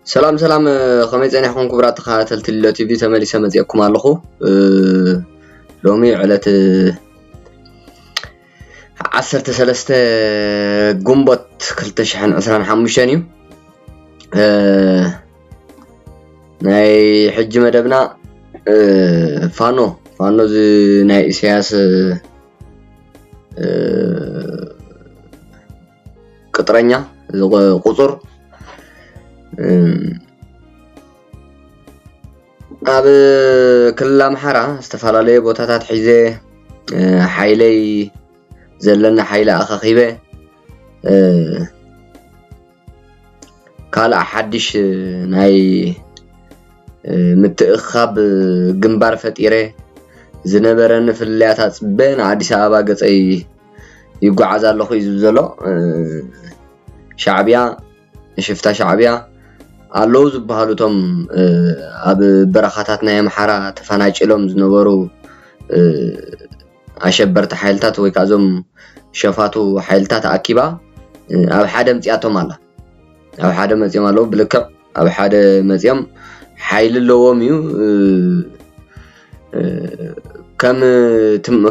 سلام سلام خميس أنا حكون كبرات خاتلت التي في تملي سمز يكم على خو لومي علت عصرت سلسته جنبت كلتش حن عسران حموشانيو ناي حج مدبنا فانو زي ناي سياس قطرنيا قصر أب كل محرة استفعل بوتات حيزة حيلي زلنا حيلة أخخيبة قال أحدش ناي متأخب جنبار فتيرة زنبرن في اللياتات بين عادي سابا قصي يقعز الله يزوزله شعبيا شفتا شعبيا اللوز بهالوتهم أب برخاتنا يا محرة تفناج لهم زنبرو أشبرت حيلتات ويكازم شفاتو حيلتات أكيبا أو حدا مزياتهم الله أو حدا مزيام الله بلكب أو حدا مزيام حيل اللوم يو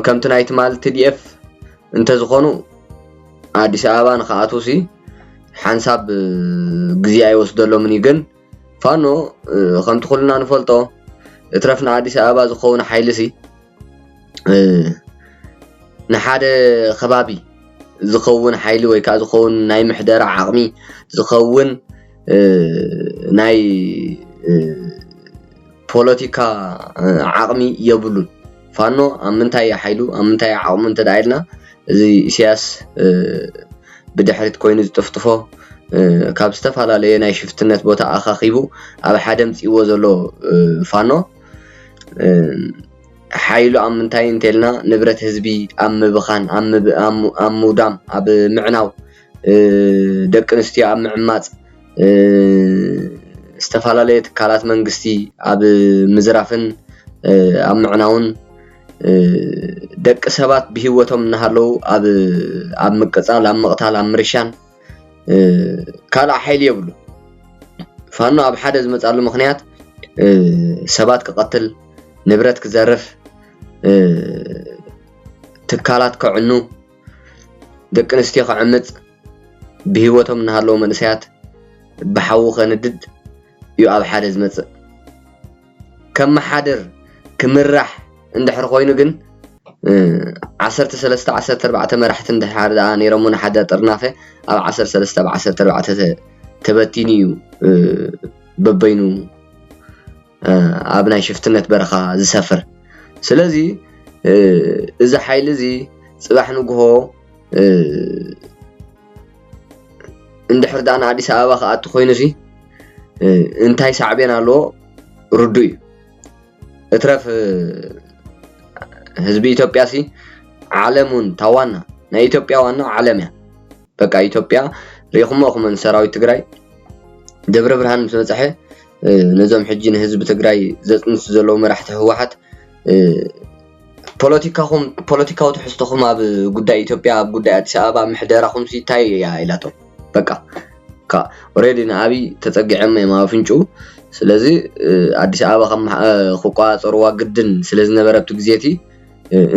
كم تنايت مال TDF انت زخونو عادي سابا نخاتوسي حنساب جزياء وصدلو من يجن فانو خم تخلنا نفلتو اترفنا عادي سابا زخون حيلسي نحاد خبابي زخون حيلي ويكا زخون ناي محدر عقمي زخون ناي بوليتيكا عقمي يبلون فانو امنتاي حيلو امنتاي عقم انت دايلنا زي سياس بدحرت كوين زتفتفو كاب استفعل ناي شفتنت بوتا أخاخيبو أب حدا مصيبو زلو فانو حيلو أمنتاي انتلنا نبرت هزبي أم بخان أم مودام أب معناو دك نستي أم معمات استفعل تكالات منقستي أب مزرافن أم معناون دك سبات بهوتهم نهارلو أب مقصال أم مقتال أم مرشان كالا حيل يبلو فانو أب حدا زمصالو مخنيات سبات كقتل نبرت كزرف تكالات كعنو دك نستي كعمص بهوتهم نهارلو منسيات بحو خندد يو أب حدا زمص كم حادر كمرح اندحر خوينو جن 13 مرحت اندحر دا نيرمون حدا طرنافه أب 13 تبتينيو ببينو أبناي شفتنت برخا زسفر سلازي إذا حيل زي صباح نجهو اندحر دا أنا عادي سابا خاطر خوينو زي انتهي ساعبين له ردوي اترف هزبي إثيوبيا سي عالمون توانا نا إثيوبيا وانا عالميا بقى إثيوبيا ريخم من سراويت تግራይ دبر برهان مسمصحه نزوم حجين هزب تግራይ زصنس زلو مرحت هواحت ፖለቲካው ተሕስተኹም ኣብ ጉዳይ ኢትዮጵያ ኣብ ጉዳይ አዲስ አበባ ምሕደራኹም ሲታይ ያ ኢላቶ በቃ ኦሬዲ ናቢ ተጸግዐም የማፍንጩ ስለዚ አዲስ አበባ ከም ኹቋጽርዋ ግድን ስለዚ ነበረብቱ ግዜቲ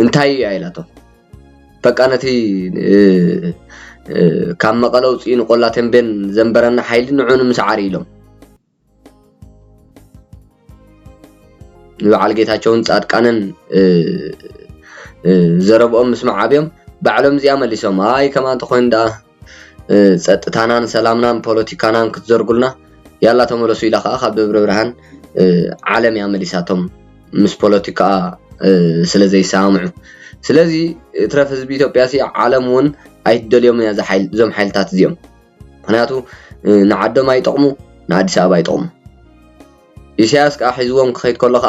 እንታይ ያ ኢላቶ በቃ ነቲ ካብ መቀለው ጽኢን ቆላ ተንበን ዘንበረና ኃይል ንዑን ምስዓር ኢሎም በዓል ጌታቸውን ጻድቃንን ዘረብኦም ምስማዕ ዓብዮም ባዕሎም እዚያ መሊሶም አይ ከማን ተኾንዳ ጸጥታናን ሰላምናን ፖለቲካናን ክትዘርጉልና ያላ ተመለሱ ኢላ ካብ ደብረ ብርሃን ዓለም ያመሊሳቶም ምስ ፖለቲካ ስለዘይሳምዑ ስለዚ ትረፍ ህዝቢ ኢትዮጵያ ሲ ዓለምውን አይደልዮም ያዛ ኃይል ዞም ኃይልታት እዚኦም ምክንያቱ ንዓዶም አይጠቅሙ ንአዲስ አበባ አይጠቅሙ ኢሳያስ ካ ሒዝዎም ክኸይድ ከሎ ካ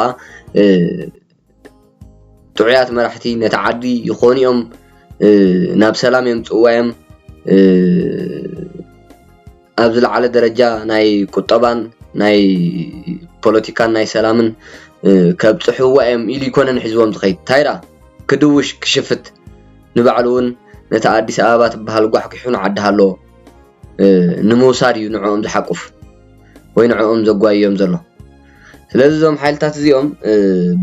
ጥዑያት መራሕቲ ነተዓዲ ይኾኒኦም ናብ ሰላም የምጽዋዮም ኣብ ዝለዓለ ደረጃ ናይ ቁጠባን ናይ ፖለቲካን ናይ ሰላምን ከብጽሕዋዮም ኢሉ ይኮነን ሒዝዎም ዝኸይድ ታይራ ክድውሽ ክሽፍት ንባዕሉውን ነታ አዲስ አበባ ትበሃል ጓሕኪሑን ዓድሃሎ ንምውሳድ እዩ ንዕኦም ዝሓቁፍ وينعقم زقوايهم زلو ስለዚህ ዞም ሓይልታት እዚኦም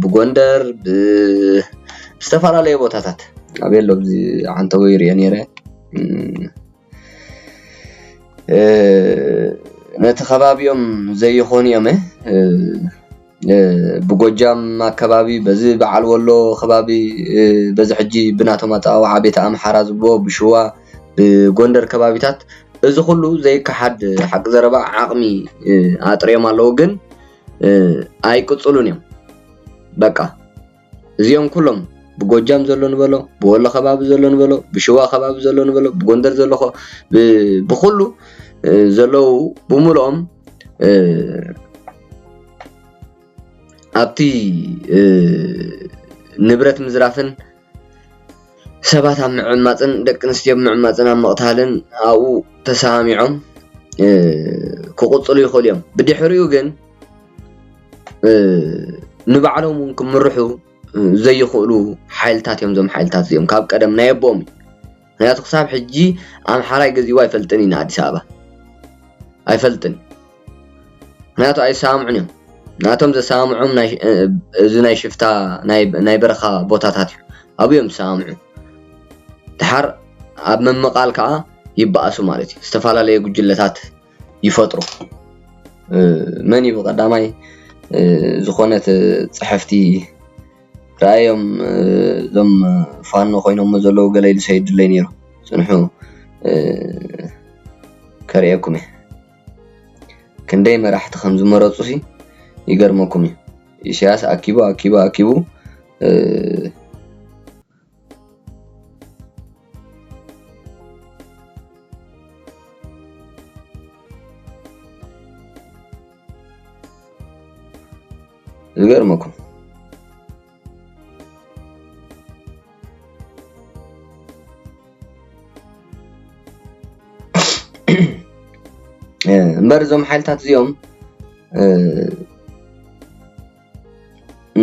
ብጎንደር ብዝተፈላለዩ ቦታታት አቤሎ ብዚ አንተ ወይር የኔረ ነቲ ከባቢኦም ዘይኾን እዮም ብጎጃም አካባቢ በዚ በዓል ወሎ ከባቢ በዚ ሕጂ ብናቶም አጣው ዓቤት አምሓራ ዝቦ ብሽዋ ብጎንደር ከባቢታት እዚ ሁሉ ዘይከሓድ ሓቅ ዘረባ ዓቅሚ አጥሪዮም አለው ግን አይቅጽሉን እዮም በቃ እዚኦም ኩሎም ብጎጃም ዘሎ ንበሎ ብወሎ ከባቢ ዘሎ ንበሎ ብሽዋ ከባቢ ዘሎ ንበሎ ብጎንደር ዘሎ ብኩሉ ዘለው ብሙሉኦም ኣብቲ ንብረት ምዝራፍን ሰባት ኣብ ምዕማፅን ደቂ ኣንስትዮ ምዕማፅን ኣብ ምቕታልን ኣብኡ ተሰሚዖም ክቕፅሉ ይኽእሉ እዮም ብድሕሪኡ ግን ንባዕሎም ክምርሑ ዘይኽእሉ ሓይልታት እዮም ዞም ሓይልታት እዚኦም ካብ ቀደም ናይ ኣቦኦም ምክንያቱ ክሳብ ሕጂ ኣምሓራይ ገዚኡ ኣይፈልጥን ኢና ኣዲስ ኣበባ ኣይፈልጥን ምክንያቱ ኣይሰማምዑን እዮም ናቶም ዘሰማምዖም እዚ ናይ ሽፍታ ናይ በረኻ ቦታታት እዩ ኣብዮም ሰማምዑ ድሓር ኣብ መመቃል ከዓ ይበኣሱ ማለት እዩ ዝተፈላለዩ ጉጅለታት ይፈጥሩ መን ይብ ቀዳማይ ዝኾነት ጽሕፍቲ ራእዮም ዞም ፋኖ ኮይኖም ዘለዉ ገለይሉ ሰይድለይ ነይሩ ጽንሑ ከሪአኩም ክንደይ መራሕቲ ከም ዝመረጹ ሲ ይገርመኩም ኢሳያስ አኪቡ ይገርመኩም እምበርዞም ሓይልታት እዚኦም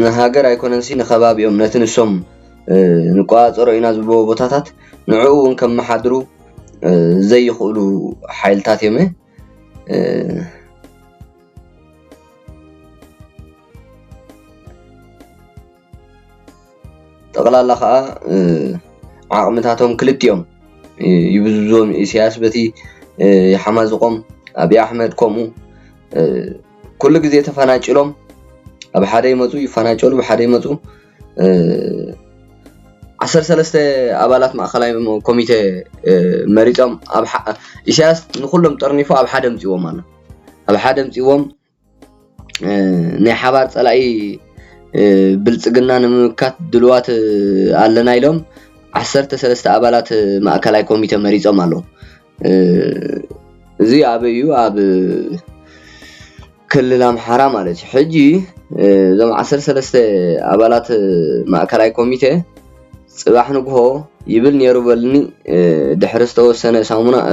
ንሃገር ኣይኮነንሲ ንኸባቢኦም ነቲ ንሶም ንቋፀሮ ኢና ዝብልዎ ቦታታት ንዕኡ እውን ከም መሓድሩ ዘይኽእሉ ሓይልታት እዮም ጠቕላላ ከዓ ዓቕምታቶም ክልቲኦም ይብዝዞም ኢሳያስ በቲ يحمازقهم أبي أحمد كومو كل جزء تفناجلهم أبي حدا يمزو يفناجلوا بحدا يمزو 13 أبالات مع خلايا كوميتي مريضهم أب إيشاس نخلهم ترنيفو أب حدا مزيوهم أنا أب حدا مزيوهم نحبات على بلصقنا نمكات دلوات على نايلهم 13 أبالات مع خلايا كوميتي مريضهم አለው زي أبيو أب كل أمحرا مالك حجي زم 13 أبالات مع كلاي كوميتي صباح نقهو يبل نيرو بلني دحرستو سنة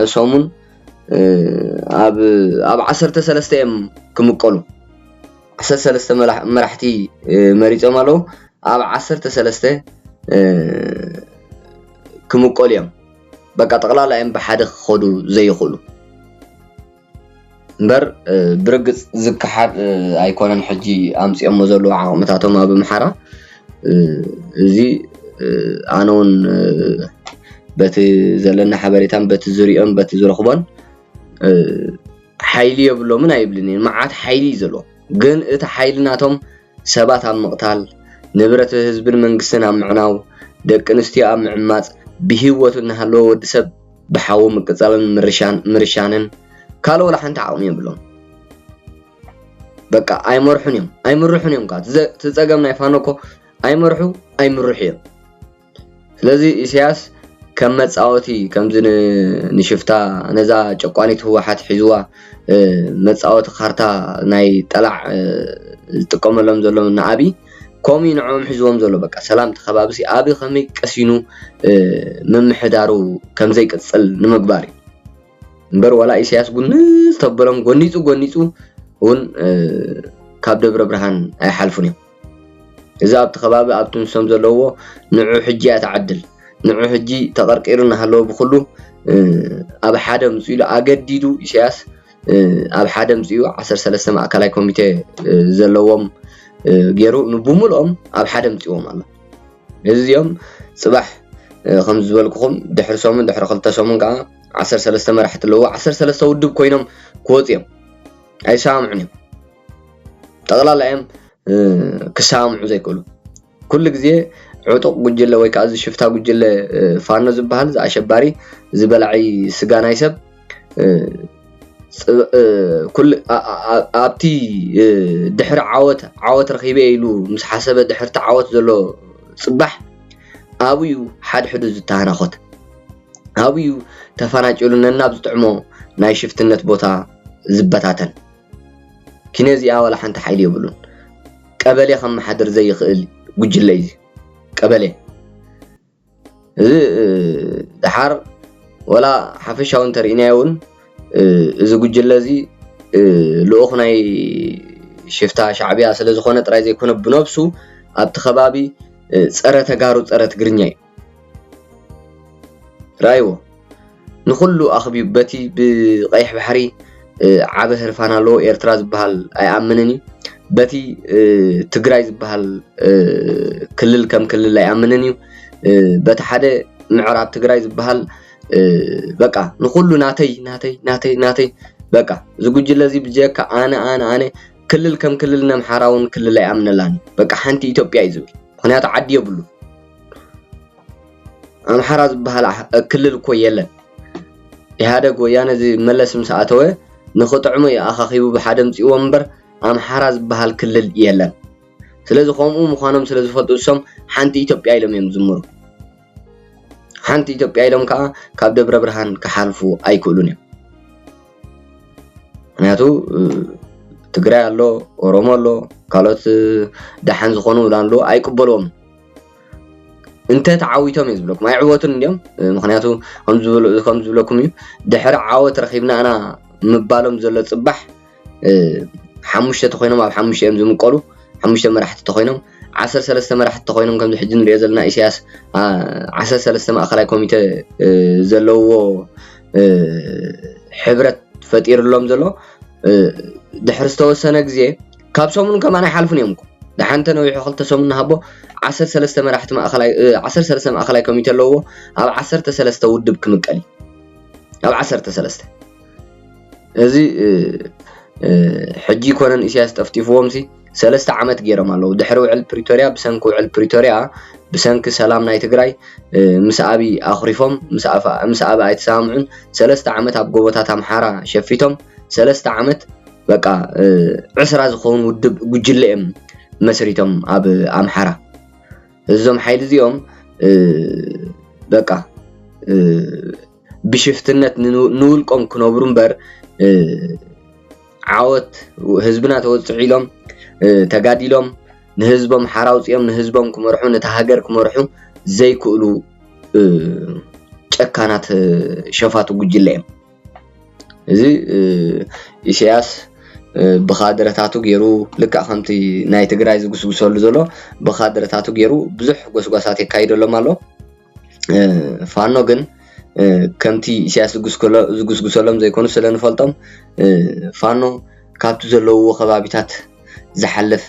سومون أب 13 أم كمقولو 13 مرحتي مريضو مالو أب 13 كمقوليم بقى تقلالا ام بحد خدو زي يخلو بر برقص زكحات ايكونن حجي امصي امزلو عقمتاتهم بمحرا زي انون بت زلنا حبريتان بت زريهم بت زرخبان حيلي يبلو من ايبلني معات حيلي زلو ግን እቲ ሓይልናቶም ሰባት ኣብ መቅታል ንብረት ህዝብን መንግስትን ኣብ ምዕናው ደቂ ኣንስትዮ ኣብ ምዕማጽ بهيوت نهلو ودسب بحاو مقصالن مرشانن كالو لحنت عقم يبلون بقى ايمرحونيم قات تصقمنا يفانوكو ايمرحيم ስለዚህ ኢሳያስ ከም መጻወቲ ከምዝን ንሽፍታ ነዛ ጨቋኒት ህወሓት ሒዝዋ መጻወቲ ካርታ ናይ ጠላዕ ዝጥቀመሎም ዘሎም ንዓቢ كومي نعم حزوم زلو بقى سلام تخبابسي أبي خمي كسينو ممحدارو كم زي كتصل نمقباري نبر ولا إسياس قنيس تبرم قنيسو ون كاب دبر برهان أي حالفوني إذا أبت خبابي أبتون سم زلو نعو حجي أتعدل نعو حجي تغرق إيرنا هلو بخلو أبي حدا مسؤول أقديدو إسياس ኣብ ሓደ ምፅኡ 13 ማእከላይ ኮሚቴ ዘለዎም ገይሩ ንብሙልኦም ኣብ ሓደ ምፅኦም ኣሎ እዚኦም ጽባሕ ከም ዝበልኩኹም ድሕሪ ሰሙን ድሕሪ 2 ሰሙን ከዓ 13 መራሕቲ ኣለዎ 13 ውድብ ኮይኖም ክወፅዮም ኣይሰማምዑን እዮም ጠቕላላዮም ክሰማምዑ ዘይክእሉ ኩሉ ግዜ عطق ጉጅለ ወይ ከዓ ሽፍታ ጉጅለ ፋኖ ዝበሃል ዝኣሸባሪ ዝበላዒ ስጋ ናይ ሰብ ኩል ኣብቲ ድሕሪ ዓወት ረኺበ ኢሉ ምስ ሓሰበ ድሕርቲ ዓወት ዘሎ ጽባሕ ኣብዩ ሓድሕዱ ዝተሃናኸት ኣብዩ ተፈናጭሉ ነናብ ዝጥዕሞ ናይ ሽፍትነት ቦታ ዝበታተን ኪነዚኣ ወላ ሓንቲ ሓይሊ ይብሉን ቀበሌ ከም ማሕደር ዘይኽእል ጉጅለ እዩ ቀበሌ ድሓር ወላ ሓፈሻው እንተርኢናዮን እዚ ጉጅለ እዚ ልኡኽ ናይ ሽፍታ ሻዕብያ ስለ ዝኾነ ጥራይ ዘይኮነ ብነብሱ ኣብቲ ከባቢ ፀረ ተጋሩ ፀረ ትግርኛ እዩ ራይዎ ንኹሉ ኣኽቢ በቲ ብቀይሕ ባሕሪ ዓበ ህርፋን ኣሎ ኤርትራ ዝበሃል ኣይኣምንን እዩ በቲ ትግራይ ዝበሃል ክልል ከም ክልል ኣይኣምንን እዩ በቲ ሓደ ምዕራብ ትግራይ ዝበሃል በቃ ንኹሉ ናተይ በቃ ዝጉጅለ እዚ ብጀካ ኣነ ክልል ከም ክልል ነምሓራውን ክልል ኣይኣምነላኒ በቃ ሓንቲ ኢትዮጵያ እዩ ዝብል ምክንያቱ ዓዲ የብሉ ኣምሓራ ዝበሃል ክልል እኮ የለን ኢህአደግ ወያነ መለስ ምስ ኣተወ ንኽጥዕሙ ኣኻኺቡ ብሓደ ምፅእዎ እምበር ኣምሓራ ዝበሃል ክልል የለን ስለዚ ከምኡ ምዃኖም ስለ ዝፈልጡ እሶም ሓንቲ ኢትዮጵያ ኢሎም እዮም ዝምሩ ሓንቲ ኢትዮጵያ ኢሎም ከዓ ካብ ደብረ ብርሃን ክሓልፉ ኣይክእሉን እዮም ምክንያቱ ትግራይ ኣሎ ኦሮሞ ኣሎ ካልኦት ደሓን ዝኾኑ ኣሎ ኣይቅበልዎም እንተ ተዓዊቶም እዩ ዝብለኩም ኣይዕወቱን እንዲኦም ምክንያቱ ከም ዝብለኩም እዩ ድሕሪ ዓወት ረኺብና ኣና ምባሎም ዘሎ ጽባሕ ሓሙሽተ ተኮይኖም ኣብ ሓሙሽተ እዮም ዝምቀሉ ሓሙሽተ መራሕቲ ተኮይኖም 13 መራሕቲ ተኮይኖም ከም ዝሕጂ ንሪኦ ዘለና ኢሳያስ 13 ማእከላይ ኮሚቴ ዘለዎ ሕብረት ፈጢሩሎም ዘሎ ድሕሪ ዝተወሰነ ግዜ ካብ ሰሙን ከማን ኣይሓልፉን እዮም ድሓንተ ነዊሑ 2 ሰሙን ሃቦ 13 መራሕቲ ማእከላይ 13 ማእከላይ ኮሚቴ ኣለዎ ኣብ 13 ውድብ ክምቀል ኣብ 13 እዚ ሕጂ ኮነን ኢሳያስ ጠፍጢፍዎም ሲ 3 ዓመት ገይሮም ኣለዉ ድሕሪ ውዕል ፕሪቶሪያ ብሰንኪ ውዕል ፕሪቶሪያ ብሰንኪ ሰላም ናይ ትግራይ ምስ ኣቢ ኣኽሪፎም ምስ ኣቢ ኣይተሰማምዑን 3 ዓመት ኣብ ጎቦታት ኣምሓራ ሸፊቶም 3 ዓመት በቃ 10 ዝኾኑ ውድብ ጉጅለ እዮም መስሪቶም ኣብ ኣምሓራ እዞም ሓይሊ እዚኦም በቃ ብሽፍትነት ንውልቆም ክነብሩ እምበር ዓወት ህዝብና ተወፅዑ ኢሎም ተጋዲሎም ንህዝቦም ሓራውፅኦም ንህዝቦም ክመርሑ ነታ ሃገር ክመርሑ ዘይክእሉ ጨካናት ሸፋቱ ጉጅለ እዮም እዚ ኢሳያስ ብኻድረታቱ ገይሩ ልክዕ ከምቲ ናይ ትግራይ ዝግስግሰሉ ዘሎ ብኻድረታቱ ገይሩ ብዙሕ ጎስጓሳት የካይደሎም ኣሎ ፋኖ ግን ከምቲ ኢሳያስ ዝግስግሰሎም ዘይኮኑ ስለንፈልጦም ፋኖ ካብቲ ዘለውዎ ከባቢታት ዝሓልፍ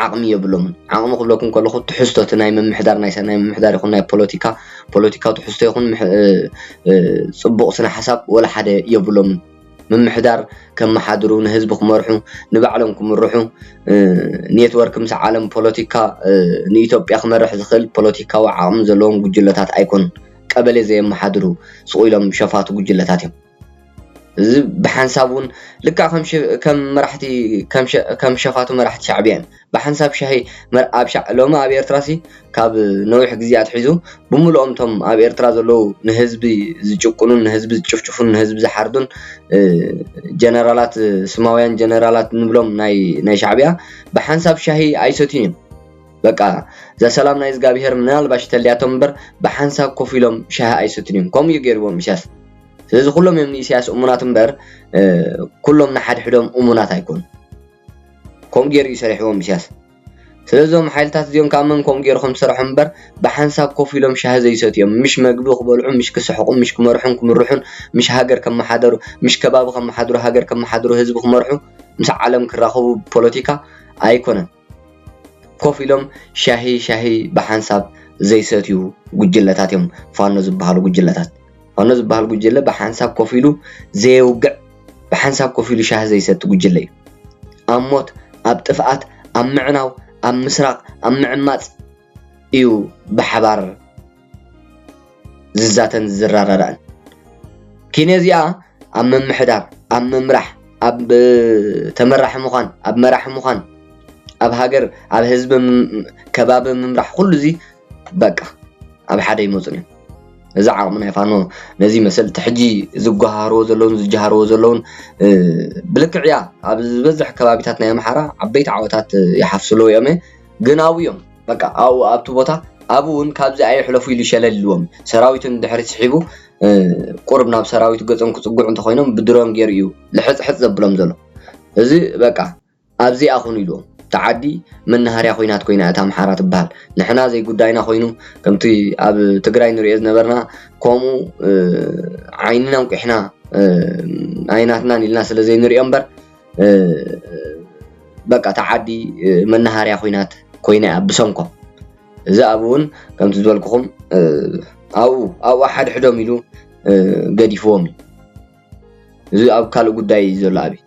ዓቕሚ የብሎምን ዓቕሚ ክብለኩም ከለኹ ትሕዝቶት ናይ ምምሕዳር ናይ ሰናይ ምምሕዳር ይኹን ናይ ፖለቲካዊ ትሕዝቶ ይኹን ፅቡቕ ስነ ሓሳብ ወላ ሓደ የብሎምን ምምሕዳር ከመሓድሩ ንህዝቢ ክመርሑ ንባዕሎም ክምርሑ ኔትወርክ ምስ ዓለም ፖለቲካ ንኢትዮጵያ ክመርሕ ዝኽእል ፖለቲካዊ ዓቕሚ ዘለዎም ጉጅለታት ኣይኮኑን ቀበሌ ዘየመሓድሩ ስቑኢሎም ሸፋቱ ጉጅለታት እዮም እዚ ብሓንሳብ እውን ልክዕ ከም መራሕቲ ከም ሸፋቱ መራሕቲ ሻዕብያ ብሓንሳብ ሻሂ ሎማ ኣብ ኤርትራሲ ካብ ነዊሕ ግዜ ኣትሒዙ ብምሉኦም ቶም ኣብ ኤርትራ ዘለዉ ንህዝቢ ዝጭቁኑን ንህዝቢ ዝጭፍጭፉን ንህዝቢ ዝሓርዱን ጀነራላት ስማውያን ጀነራላት ንብሎም ናይ ሻዕብያ ብሓንሳብ ሻሂ ኣይሰትዩን እዮም በቃ ዘሰላም ናይ ዝጋብሔር ምናልባሽ ተልያቶም እምበር ብሓንሳብ ኮፍ ኢሎም ሻሂ ኣይሰትዩን እዮም ከምኡ እዩ ገይርዎም ኢሳያስ ስለዚ ኩሎም እዮም ንኢሳያስ እሙናት እምበር ኩሎም ንሓድሕዶም እሙናት ኣይኮኑ ከምኡ ገይሩ ይሰሪሕዎም ኢሳያስ ስለዚኦም ሓይልታት እዚኦም ካብ መንኮም ገይርኩም ትሰርሑ እምበር ብሓንሳብ ኮፍ ኢሎም ሻሂ ዘይሰትዮም ምሽ መግቢ ክበልዑ ምሽ ክስሕቁ ምሽ ክመርሑን ክምርሑን ምሽ ሃገር ከመሓደሩ ምሽ ከባቢ ከመሓደሩ ሃገር ከመሓደሩ ህዝቢ ክመርሑ ምስ ዓለም ክራኸቡ ፖለቲካ ኣይኮነን ኮፍ ኢሎም ሻሂ ብሓንሳብ ዘይሰትዩ ጉጅለታት እዮም ፋኖ ዝበሃሉ ጉጅለታት ፋኖ ዝበሃል ጉጅለ ብሓንሳብ ኮፍ ኢሉ ዘይውግዕ ብሓንሳብ ኮፍ ኢሉ ሻሂ ዘይሰት ጉጅለ እዩ ኣብ ሞት ኣብ ጥፍኣት ኣብ ምዕናው ኣብ ምስራቅ ኣብ ምዕማጽ እዩ ብሓባር ዝዛተን ዝራራዳን ኪነዚኣ ኣብ መምሕዳር ኣብ መምራሕ ኣብ ተመራሒ ምዃን ኣብ መራሒ ምዃን ኣብ ሃገር ኣብ ህዝቢ ከባቢ ምምራሕ ኩሉ እዚ በቃ ኣብ ሓደ ይመፁን እዮም እዚ ዓቕሚ ናይ ፋኖ ነዚ መሰል ትሕጂ ዝጓሃርዎ ዘለውን ዝጀሃርዎ ዘለውን ብልክዕያ ኣብ ዝበዝሕ ከባቢታት ናይ ኣምሓራ ዓበይቲ ዓወታት ይሓፍስሉ እዮም ግን ኣብኡ እዮም በቃ ኣብቲ ቦታ ኣብኡ እውን ካብዚ ኣይሕለፉ ኢሉ ይሸለልዎም ሰራዊትን ድሕሪ ስሒቡ ቁርብ ናብ ሰራዊት ገጾም ክጽጉዑ እንተኮይኖም ብድሮን ገይሩ እዩ ልሕጽሕጽ ዘብሎም ዘሎ እዚ በቃ ኣብዚ ኣኹን ኢሉዎም ተዓዲ መናሃርያ ኮይናት ኮይና እታ ኣምሓራ ትበሃል ንሕና ዘይ ጉዳይና ኮይኑ ከምቲ ኣብ ትግራይ ንሪኦ ዝነበርና ከምኡ ዓይንና እንቂሕና ዓይናትና ኢልና ስለ ዘይንሪኦ እምበር በቃ ተዓዲ መናሃርያ ኮይናት ኮይና ብሰንኮም እዚ ኣብ እውን ከምቲ ዝበልኩኹም ኣብኡ ሓደ ሕዶም ኢሉ ገዲፍዎም እዚ ኣብ ካልእ ጉዳይ ዘሎ ኣብይ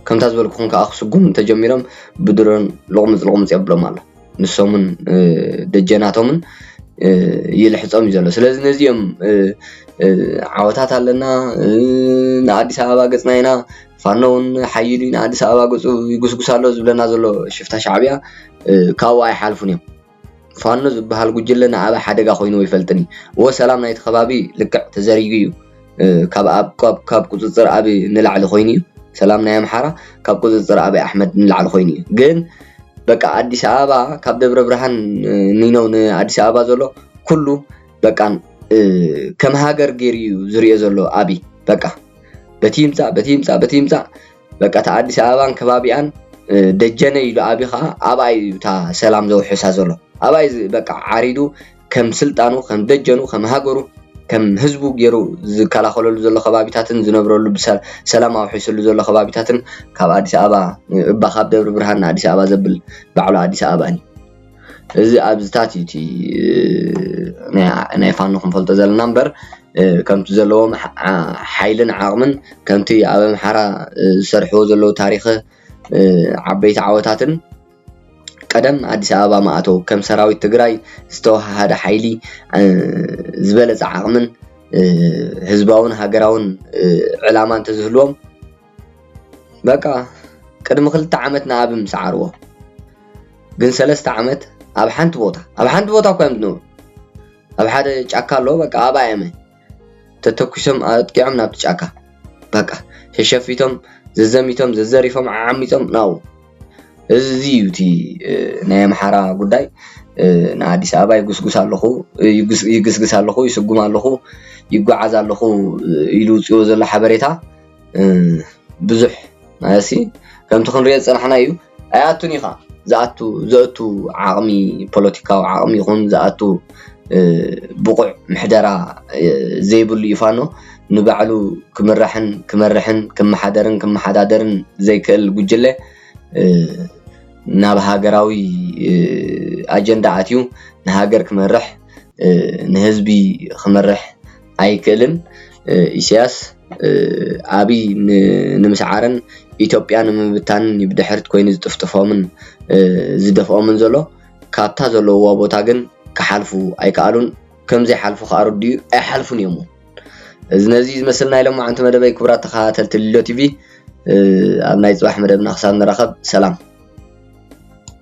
ከምታ ዝበልኩኹም ከዓ ክስጉም ተጀሚሮም ብድሮን ልቕምፅ የብሎም ኣሎ ንሶምን ደጀናቶምን ይልሕፆም እዩ ዘሎ ስለዚ ነዚኦም ዓወታት ኣለና ንኣዲስ ኣበባ ገፅና ኢና ፋኖ እውን ሓይሉ ንኣዲስ ኣበባ ገፁ ይጉስጉስ ኣሎ ዝብለና ዘሎ ሽፍታ ሻዕብያ ካብኡ ኣይሓልፉን እዮም ፋኖ ዝበሃል ጉጅለ ንዓበ ሓደጋ ኮይኑ ይፈልጥኒ ወሰላም ናይቲ ከባቢ ልክዕ ተዘሪጉ እዩ ካብ ቁፅፅር ኣብ ንላዕሊ ኮይኑ እዩ ሰላም ናይ ኣምሓራ ካብ ቁፅፅር ኣብይ ኣሕመድ ንላዕሊ ኮይኑ እዩ ግን በቃ ኣዲስ ኣበባ ካብ ደብረ ብርሃን ኒነው ንኣዲስ ኣበባ ዘሎ ኩሉ በቃ ከም ሃገር ገይሩ እዩ ዝሪኦ ዘሎ ኣብይ በቃ በቲ ይምፃእ በቃ ታ ኣዲስ ኣበባን ከባቢኣን ደጀነ ኢሉ ኣብይ ከዓ ኣብኣይ ታ ሰላም ዘውሕሳ ዘሎ ኣብኣይ በቃ ዓሪዱ ከም ስልጣኑ ከም ደጀኑ ከም ሃገሩ ከም ህዝቡ ገይሩ ዝከላኸለሉ ዘሎ ከባቢታትን ዝነብረሉ ሰላማዊ ሒስሉ ዘሎ ከባቢታትን ካብ ኣዲስ ኣበባ እባ ካብ ደብረ ብርሃን ንኣዲስ ኣበባ ዘብል ባዕሉ ኣዲስ ኣበባ እዚ ኣብዝታት እቲ ናይ ፋኖ ክንፈልጦ ዘለና እምበር ከምቲ ዘለዎም ሓይልን ዓቕምን ከምቲ ኣብ ኣምሓራ ዝሰርሕዎ ዘለዉ ታሪክ ዓበይቲ ዓወታትን ቀደም ኣዲስ ኣበባ ማእተው ከም ሰራዊት ትግራይ ዝተዋሃደ ሓይሊ ዝበለፀ ዓቕምን ህዝባውን ሃገራውን ዕላማ እንተዝህልዎም በቃ ቅድሚ 2 ዓመት ንኣብም ሰዓርዎ ግን 3 ዓመት ኣብ ሓንቲ ቦታ እኳ እዮም ዝነብሩ ኣብ ሓደ ጫካ ኣሎ በቃ ኣብኣየመ ተተኩሶም ኣጥቂዖም ናብቲ ጫካ በቃ ሸሸፊቶም ዘዘሚቶም ዘዘሪፎም ዓሚፆም ናው እዚ እዩ እቲ ናይ ኣምሓራ ጉዳይ ንኣዲስ ኣበባ ይግስግስ ኣለኹ ይስጉም ኣለኹ ይጓዓዝ ኣለኹ ኢሉ ውፅኡ ዘሎ ሓበሬታ ብዙሕ ማለሲ ከምቲ ክንሪኦ ዝፀናሕና እዩ ኣይኣቱን ኢኻ ዘእቱ ዓቕሚ ፖለቲካዊ ዓቕሚ ይኹን ዘኣቱ ብቑዕ ምሕደራ ዘይብሉ እዩ ፋኖ ንባዕሉ ክመርሕን ክመሓዳደርን ዘይክእል ጉጅለ ናብ ሃገራዊ ኣጀንዳ ኣትዩ ንሃገር ክመርሕ ንህዝቢ ክመርሕ ኣይክእልን ኢሳያስ ኣብይ ንምስዓርን ኢትዮጵያ ንምብታንን ይብድሕርት ኮይኑ ዝጥፍጥፎምን ዝደፍኦምን ዘሎ ካብታ ዘለውዋ ቦታ ግን ክሓልፉ ኣይከኣሉን ከምዘይ ሓልፉ ከኣርድዩ ኣይሓልፉን እዮም እዚ ነዚ ዝመስልና ኢሎም ዓንቲ መደበይ ክቡራት ተኸታተልቲ ልሎ ቲቪ ኣብ ናይ ፅባሕ መደብና ክሳብ ንራኸብ ሰላም